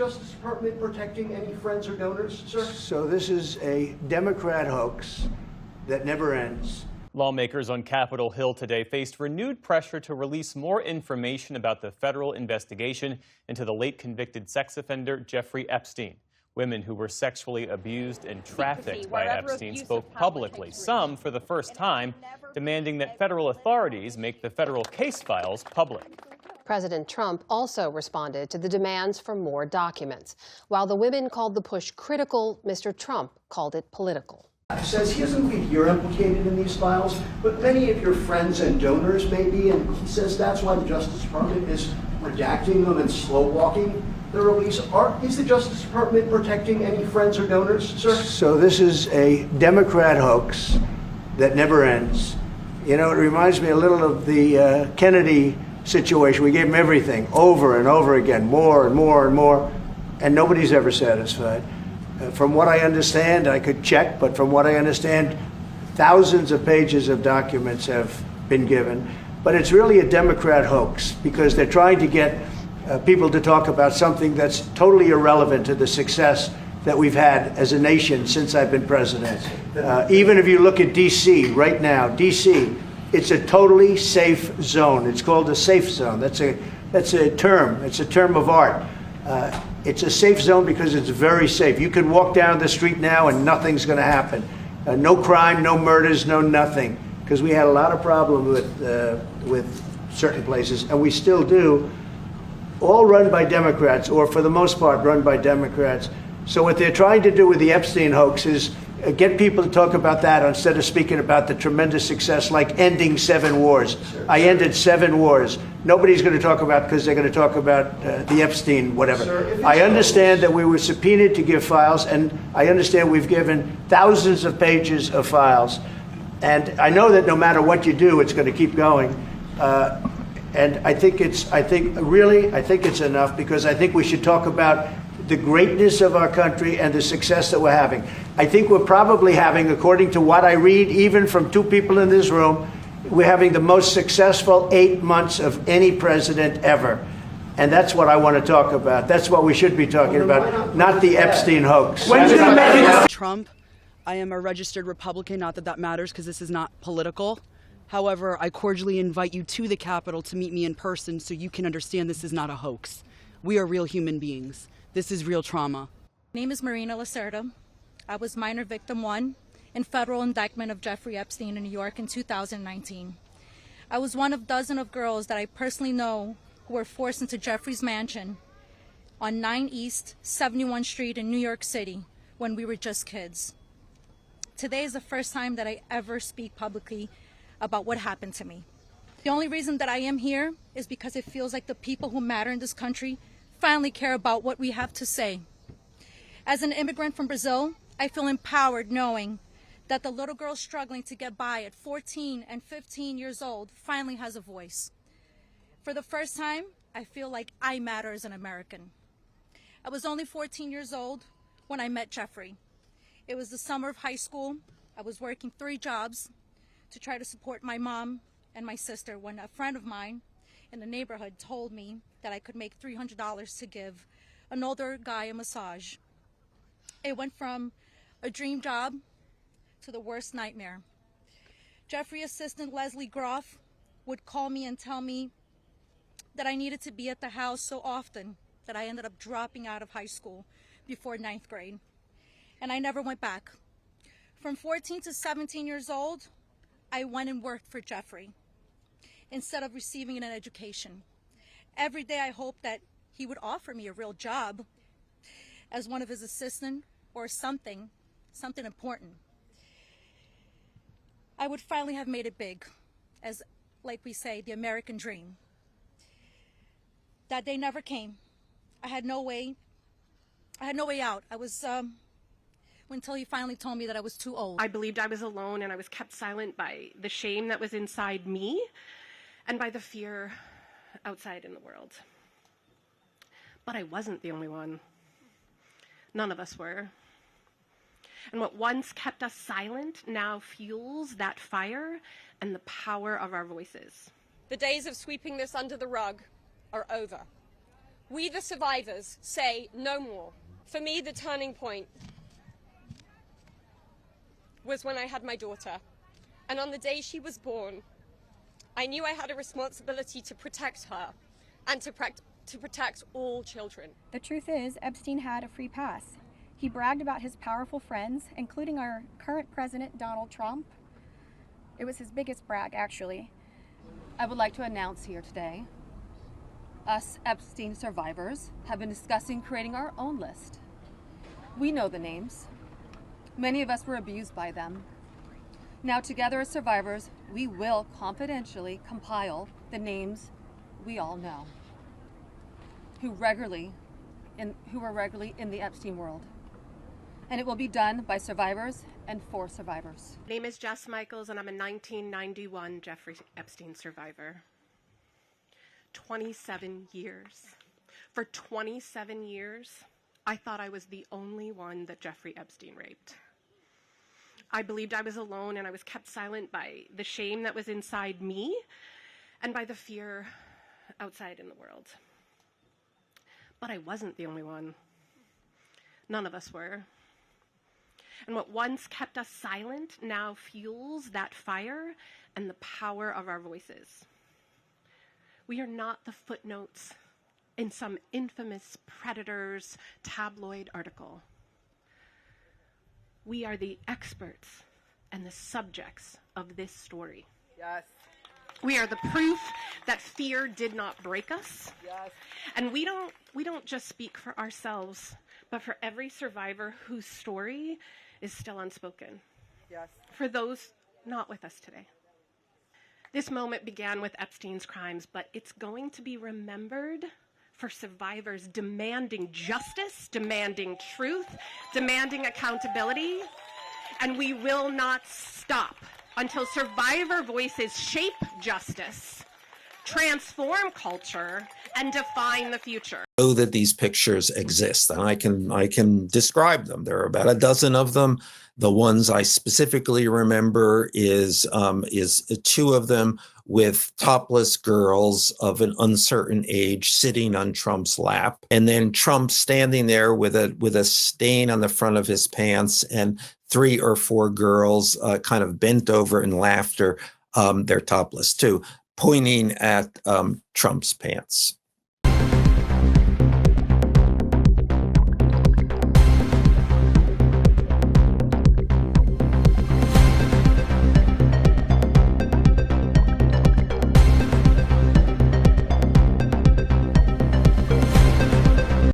Justice Department protecting any friends or donors, sir? So this is a Democrat hoax that never ends. Lawmakers on Capitol Hill today faced renewed pressure to release more information about the federal investigation into the late convicted sex offender Jeffrey Epstein. Women who were sexually abused and trafficked by Epstein spoke publicly, some for the first time, demanding that federal authorities make the federal case files public. President Trump also responded to the demands for more documents. While the women called the push critical, Mr. Trump called it political. Says he doesn't believe you're implicated in these files, but many of your friends and donors may be, and he says that's why the Justice Department is redacting them and slow-walking the release. Is the Justice Department protecting any friends or donors, sir? So this is a Democrat hoax that never ends. You know, it reminds me a little of the Kennedy situation. We gave him everything over and over again, more and more and more, and nobody's ever satisfied. From what I understand, I could check, but from what I understand, thousands of pages of documents have been given. But it's really a Democrat hoax because they're trying to get people to talk about something that's totally irrelevant to the success that we've had as a nation since I've been president. Even if you look at D.C. right now, D.C., it's a totally safe zone. It's called a safe zone. That's a term. It's a term of art. It's a safe zone because it's very safe. You can walk down the street now and nothing's going to happen. No crime, no murders, no nothing. Because we had a lot of problems with certain places, and we still do. All run by Democrats, or for the most part run by Democrats. So what they're trying to do with the Epstein hoax is get people to talk about that instead of speaking about the tremendous success like ending 7 wars. I ended 7 wars. Nobody's going to talk about because they're going to talk about the Epstein whatever. I understand that we were subpoenaed to give files, and I understand we've given thousands of pages of files. And I know that no matter what you do, it's going to keep going. And I think it's enough because I think we should talk about the greatness of our country and the success that we're having. I think we're probably having, according to what I read, even from 2 people in this room, we're having the most successful 8 months of any president ever. And that's what I want to talk about. That's what we should be talking about, not the Epstein hoax. Trump, I am a registered Republican, not that that matters because this is not political. However, I cordially invite you to the Capitol to meet me in person so you can understand this is not a hoax. We are real human beings. This is real trauma. My name is Marina Lacerda. I was minor victim 1 in federal indictment of Jeffrey Epstein in New York in 2019. I was one of dozens of girls that I personally know who were forced into Jeffrey's mansion on 9 East 71 Street in New York City when we were just kids. Today is the first time that I ever speak publicly about what happened to me. The only reason that I am here is because it feels like the people who matter in this country finally care about what we have to say. As an immigrant from Brazil, I feel empowered knowing that the little girl struggling to get by at 14 and 15 years old finally has a voice. For the first time, I feel like I matter as an American. I was only 14 years old when I met Jeffrey. It was the summer of high school. I was working 3 jobs to try to support my mom and my sister when a friend of mine in the neighborhood told me that I could make $300 to give an older guy a massage. It went from a dream job to the worst nightmare. Jeffrey assistant Leslie Groff would call me and tell me that I needed to be at the house so often that I ended up dropping out of high school before 9th grade. And I never went back. From 14 to 17 years old, I went and worked for Jeffrey instead of receiving an education. Every day I hoped that he would offer me a real job as one of his assistants or something important. I would finally have made it big, as, like we say, the American dream. That day never came. I had no way out. I was, until he finally told me that I was too old. I believed I was alone, and I was kept silent by the shame that was inside me and by the fear outside in the world. But I wasn't the only one. None of us were. And what once kept us silent now fuels that fire and the power of our voices. The days of sweeping this under the rug are over. We, the survivors, say no more. For me, the turning point was when I had my daughter. And on the day she was born, I knew I had a responsibility to protect her and to protect all children. The truth is, Epstein had a free pass. He bragged about his powerful friends, including our current president, Donald Trump. It was his biggest brag, actually. I would like to announce here today, us Epstein survivors have been discussing creating our own list. We know the names. Many of us were abused by them. Now, together as survivors, we will confidentially compile the names we all know who were regularly in the Epstein world. And it will be done by survivors and for survivors. My name is Jess Michaels, and I'm a 1991 Jeffrey Epstein survivor. 27 years. For 27 years, I thought I was the only one that Jeffrey Epstein raped. I believed I was alone, and I was kept silent by the shame that was inside me and by the fear outside in the world. But I wasn't the only one. None of us were. And what once kept us silent now fuels that fire and the power of our voices. We are not the footnotes in some infamous predator's tabloid article. We are the experts and the subjects of this story. Yes. We are the proof that fear did not break us. Yes. And we don't just speak for ourselves, but for every survivor whose story is still unspoken. Yes. For those not with us today. This moment began with Epstein's crimes, but it's going to be remembered for survivors demanding justice, demanding truth, demanding accountability, and we will not stop until survivor voices shape justice, transform culture, and define the future. Know that these pictures exist, and I can describe them. There are about a dozen of them. The ones I specifically remember is two of them with topless girls of an uncertain age sitting on Trump's lap, and then Trump standing there with a stain on the front of his pants, and 3 or 4 girls kind of bent over in laughter. They're topless too, pointing at Trump's pants.